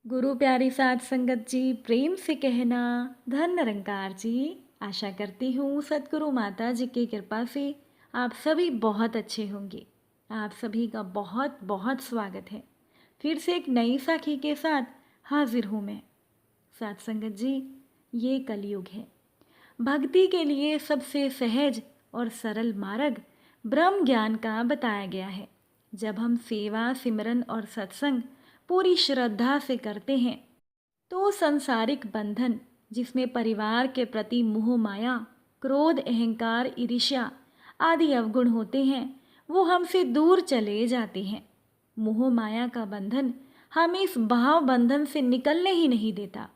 गुरु प्यारी साध संगत जी, प्रेम से कहना धन निरंकार जी। आशा करती हूँ सतगुरु माता जी की कृपा से आप सभी बहुत अच्छे होंगे। आप सभी का बहुत बहुत स्वागत है। फिर से एक नई साखी के साथ हाजिर हूँ मैं। साध संगत जी, ये कलयुग है। भक्ति के लिए सबसे सहज और सरल मार्ग ब्रह्म ज्ञान का बताया गया है। जब हम सेवा, सिमरन और सत्संग पूरी श्रद्धा से करते हैं तो संसारिक बंधन, जिसमें परिवार के प्रति मोह माया, क्रोध, अहंकार, ईर्ष्या आदि अवगुण होते हैं, वो हमसे दूर चले जाते हैं। मोह माया का बंधन हमें इस भाव बंधन से निकलने ही नहीं देता।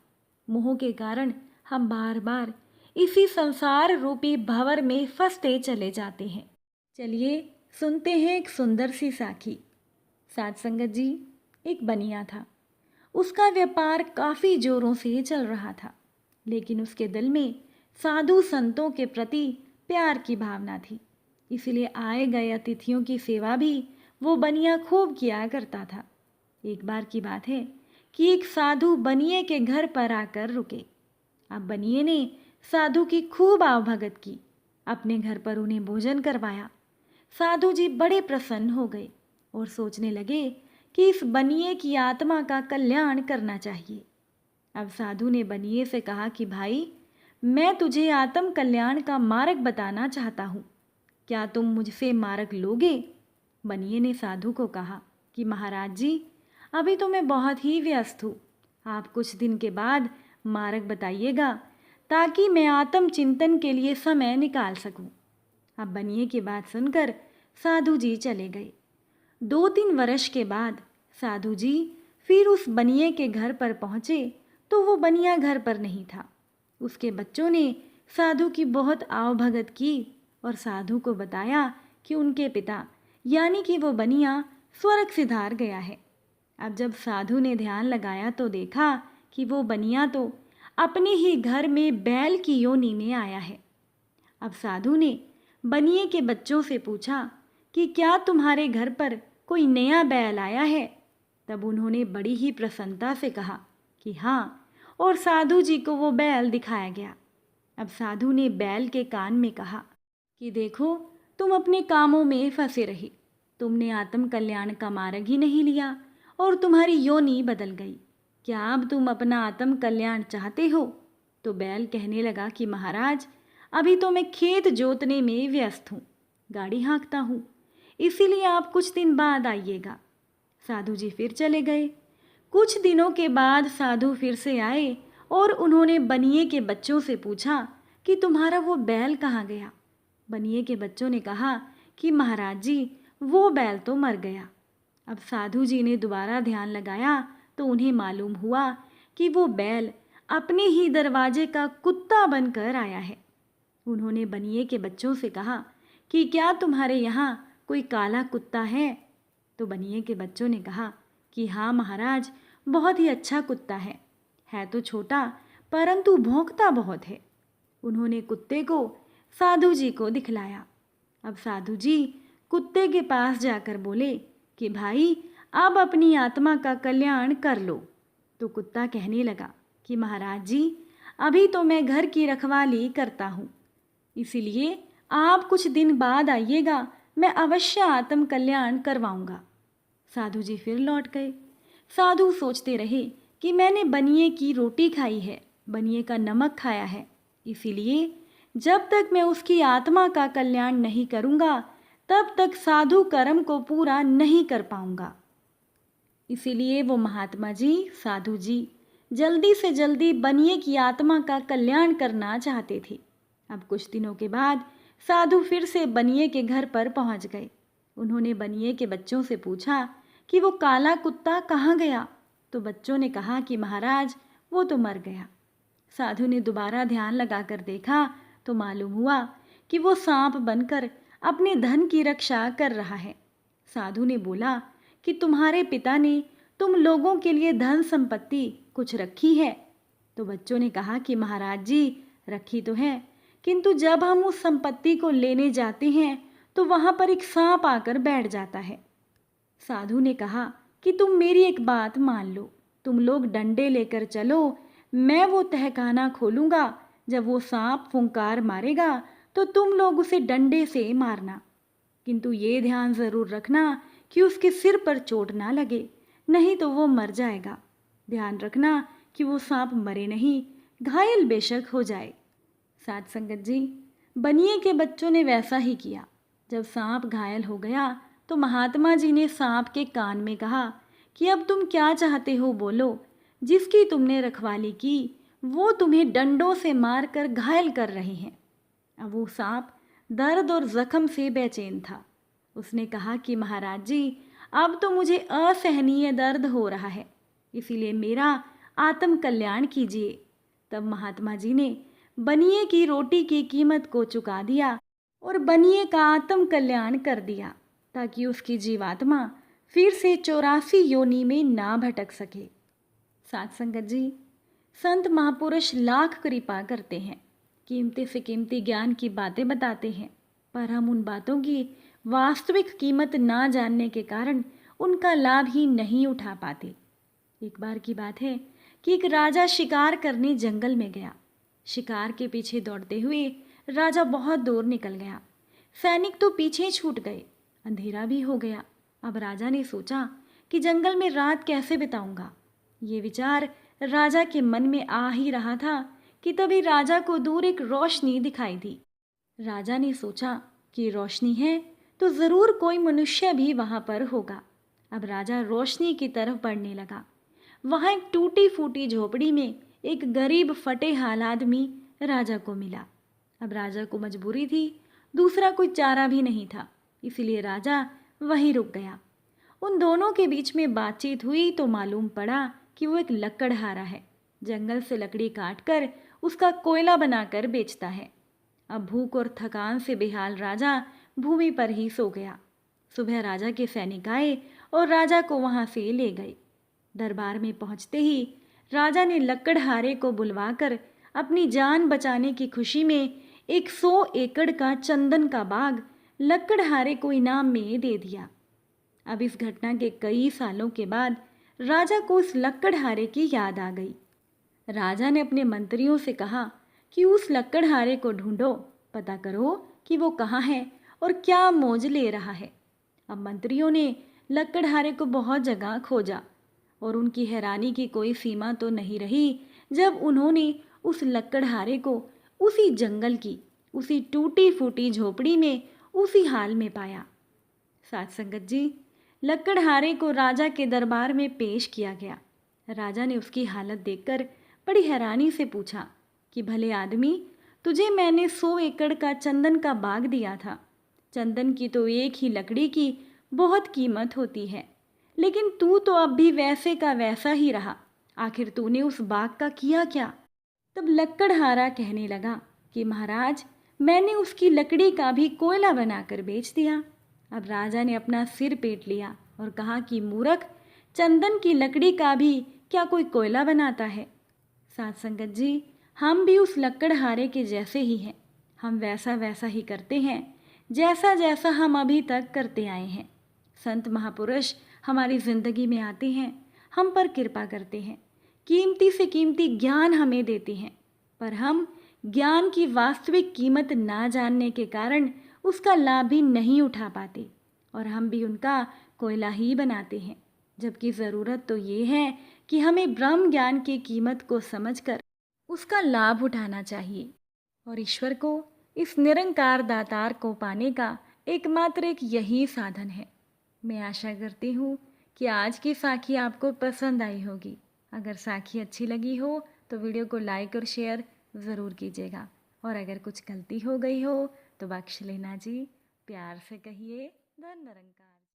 मोह के कारण हम बार बार इसी संसार रूपी भंवर में फंसते चले जाते हैं। चलिए सुनते हैं एक सुंदर सी साखी। साध संगत जी, एक बनिया था। उसका व्यापार काफ़ी जोरों से चल रहा था, लेकिन उसके दिल में साधु संतों के प्रति प्यार की भावना थी। इसलिए आए गए अतिथियों की सेवा भी वो बनिया खूब किया करता था। एक बार की बात है कि एक साधु बनिए के घर पर आकर रुके। अब बनिए ने साधु की खूब आवभगत की, अपने घर पर उन्हें भोजन करवाया। साधु जी बड़े प्रसन्न हो गए और सोचने लगे कि इस बनिए की आत्मा का कल्याण करना चाहिए। अब साधु ने बनिए से कहा कि भाई, मैं तुझे आत्म कल्याण का मार्ग बताना चाहता हूँ, क्या तुम मुझसे मार्ग लोगे? बनिए ने साधु को कहा कि महाराज जी, अभी तो मैं बहुत ही व्यस्त हूँ, आप कुछ दिन के बाद मार्ग बताइएगा ताकि मैं आत्म चिंतन के लिए समय निकाल सकूं। अब बनिए की बात सुनकर साधु जी चले गए। 2-3 वर्ष के बाद साधु जी फिर उस बनिए के घर पर पहुँचे तो वो बनिया घर पर नहीं था। उसके बच्चों ने साधु की बहुत आवभगत की और साधु को बताया कि उनके पिता यानी कि वो बनिया स्वर्ग सिधार गया है। अब जब साधु ने ध्यान लगाया तो देखा कि वो बनिया तो अपने ही घर में बैल की योनि में आया है। अब साधु ने बनिए के बच्चों से पूछा कि क्या तुम्हारे घर पर कोई नया बैल आया है? तब उन्होंने बड़ी ही प्रसन्नता से कहा कि हाँ, और साधु जी को वो बैल दिखाया गया। अब साधु ने बैल के कान में कहा कि देखो, तुम अपने कामों में फंसे रहे, तुमने आत्म कल्याण का मार्ग ही नहीं लिया और तुम्हारी योनि बदल गई। क्या अब तुम अपना आत्म कल्याण चाहते हो? तो बैल कहने लगा कि महाराज, अभी तो मैं खेत जोतने में व्यस्त हूँ, गाड़ी हाँकता हूँ, इसीलिए आप कुछ दिन बाद आइएगा। साधु जी फिर चले गए। कुछ दिनों के बाद साधु फिर से आए और उन्होंने बनिए के बच्चों से पूछा कि तुम्हारा वो बैल कहाँ गया? बनिए के बच्चों ने कहा कि महाराज जी, वो बैल तो मर गया। अब साधु जी ने दोबारा ध्यान लगाया तो उन्हें मालूम हुआ कि वो बैल अपने ही दरवाजे का कुत्ता बनकर आया है। उन्होंने बनिए के बच्चों से कहा कि क्या तुम्हारे यहाँ कोई काला कुत्ता है? तो बनिए के बच्चों ने कहा कि हाँ महाराज, बहुत ही अच्छा कुत्ता है तो छोटा परंतु भौंकता बहुत है। उन्होंने कुत्ते को साधु जी को दिखलाया। अब साधु जी कुत्ते के पास जाकर बोले कि भाई, अब अपनी आत्मा का कल्याण कर लो। तो कुत्ता कहने लगा कि महाराज जी, अभी तो मैं घर की रखवाली करता हूँ, इसीलिए आप कुछ दिन बाद आइएगा, मैं अवश्य आत्म कल्याण करवाऊंगा। साधु जी फिर लौट गए। साधु सोचते रहे कि मैंने बनिए की रोटी खाई है, बनिए का नमक खाया है, इसीलिए जब तक मैं उसकी आत्मा का कल्याण नहीं करूंगा तब तक साधु कर्म को पूरा नहीं कर पाऊंगा। इसीलिए वो महात्मा जी, साधु जी जल्दी से जल्दी बनिए की आत्मा का कल्याण करना चाहते थे। अब कुछ दिनों के बाद साधु फिर से बनिए के घर पर पहुंच गए। उन्होंने बनिए के बच्चों से पूछा कि वो काला कुत्ता कहाँ गया? तो बच्चों ने कहा कि महाराज, वो तो मर गया। साधु ने दोबारा ध्यान लगाकर देखा तो मालूम हुआ कि वो सांप बनकर अपने धन की रक्षा कर रहा है। साधु ने बोला कि तुम्हारे पिता ने तुम लोगों के लिए धन संपत्ति कुछ रखी है? तो बच्चों ने कहा कि महाराज जी, रखी तो है, किंतु जब हम उस संपत्ति को लेने जाते हैं तो वहां पर एक सांप आकर बैठ जाता है। साधु ने कहा कि तुम मेरी एक बात मान लो, तुम लोग डंडे लेकर चलो, मैं वो तहखाना खोलूँगा। जब वो सांप फुंकार मारेगा तो तुम लोग उसे डंडे से मारना, किंतु ये ध्यान ज़रूर रखना कि उसके सिर पर चोट ना लगे, नहीं तो वो मर जाएगा। ध्यान रखना कि वो सांप मरे नहीं, घायल बेशक हो जाए। साध संगत जी, बनिए के बच्चों ने वैसा ही किया। जब सांप घायल हो गया तो महात्मा जी ने सांप के कान में कहा कि अब तुम क्या चाहते हो बोलो, जिसकी तुमने रखवाली की वो तुम्हें डंडों से मार कर घायल कर रहे हैं। अब वो सांप दर्द और जख्म से बेचैन था। उसने कहा कि महाराज जी, अब तो मुझे असहनीय दर्द हो रहा है, इसीलिए मेरा आत्म कल्याण कीजिए। तब महात्मा जी ने बनिए की रोटी की कीमत को चुका दिया और बनिए का आत्म कल्याण कर दिया, ताकि उसकी जीवात्मा फिर से 84 योनि में ना भटक सके। साथ संगत जी, संत महापुरुष लाख कृपा करते हैं, कीमती से कीमती ज्ञान की बातें बताते हैं, पर हम उन बातों की वास्तविक कीमत ना जानने के कारण उनका लाभ ही नहीं उठा पाते। एक बार की बात है कि एक राजा शिकार करने जंगल में गया। शिकार के पीछे दौड़ते हुए राजा बहुत दूर निकल गया। सैनिक तो पीछे छूट गए, अंधेरा भी हो गया। अब राजा ने सोचा कि जंगल में रात कैसे बिताऊंगा। ये विचार राजा के मन में आ ही रहा था कि तभी राजा को दूर एक रोशनी दिखाई दी। राजा ने सोचा कि रोशनी है तो ज़रूर कोई मनुष्य भी वहाँ पर होगा। अब राजा रोशनी की तरफ बढ़ने लगा। वहाँ एक टूटी फूटी झोपड़ी में एक गरीब फटे हाल आदमी राजा को मिला। अब राजा को मजबूरी थी, दूसरा कोई चारा भी नहीं था, इसलिए राजा वहीं रुक गया। उन दोनों के बीच में बातचीत हुई तो मालूम पड़ा कि वो एक लकड़हारा है, जंगल से लकड़ी काट कर उसका कोयला बनाकर बेचता है। अब भूख और थकान से बेहाल राजा भूमि पर ही सो गया। सुबह राजा के सैनिक आए और राजा को वहाँ से ले गए। दरबार में पहुँचते ही राजा ने लकड़हारे को बुलवाकर अपनी जान बचाने की खुशी में 100 एकड़ का चंदन का बाग लकड़हारे को इनाम में दे दिया। अब इस घटना के कई सालों के बाद राजा को उस लकड़हारे की याद आ गई। राजा ने अपने मंत्रियों से कहा कि उस लकड़हारे को ढूंढो, पता करो कि वो कहाँ है और क्या मौज ले रहा है। अब मंत्रियों ने लकड़हारे को बहुत जगह खोजा और उनकी हैरानी की कोई सीमा तो नहीं रही जब उन्होंने उस लकड़हारे को उसी जंगल की उसी टूटी फूटी झोपड़ी में उसी हाल में पाया। साथ संगत जी, लकड़हारे को राजा के दरबार में पेश किया गया। राजा ने उसकी हालत देखकर बड़ी हैरानी से पूछा कि भले आदमी, तुझे मैंने 100 एकड़ का चंदन का बाग दिया था। चंदन की तो एक ही लकड़ी की बहुत कीमत होती है, लेकिन तू तो अब भी वैसे का वैसा ही रहा। आखिर तूने उस बाग का किया क्या? तब लकड़हारा कहने लगा कि महाराज, मैंने उसकी लकड़ी का भी कोयला बनाकर बेच दिया। अब राजा ने अपना सिर पीट लिया और कहा कि मूर्ख, चंदन की लकड़ी का भी क्या कोई कोयला बनाता है? साथ संगत जी, हम भी उस लकड़हारे के जैसे ही हैं। हम वैसा वैसा ही करते हैं जैसा जैसा हम अभी तक करते आए हैं। संत महापुरुष हमारी ज़िंदगी में आते हैं, हम पर कृपा करते हैं, कीमती से कीमती ज्ञान हमें देते हैं, पर हम ज्ञान की वास्तविक कीमत ना जानने के कारण उसका लाभ भी नहीं उठा पाते और हम भी उनका कोयला ही बनाते हैं। जबकि ज़रूरत तो ये है कि हमें ब्रह्म ज्ञान की कीमत को समझकर उसका लाभ उठाना चाहिए और ईश्वर को, इस निरंकार दातार को पाने का एकमात्र एक यही साधन है। मैं आशा करती हूँ कि आज की साखी आपको पसंद आई होगी। अगर साखी अच्छी लगी हो तो वीडियो को लाइक और शेयर ज़रूर कीजिएगा और अगर कुछ गलती हो गई हो तो बख्श लेना जी। प्यार से कहिए धन निरंकार।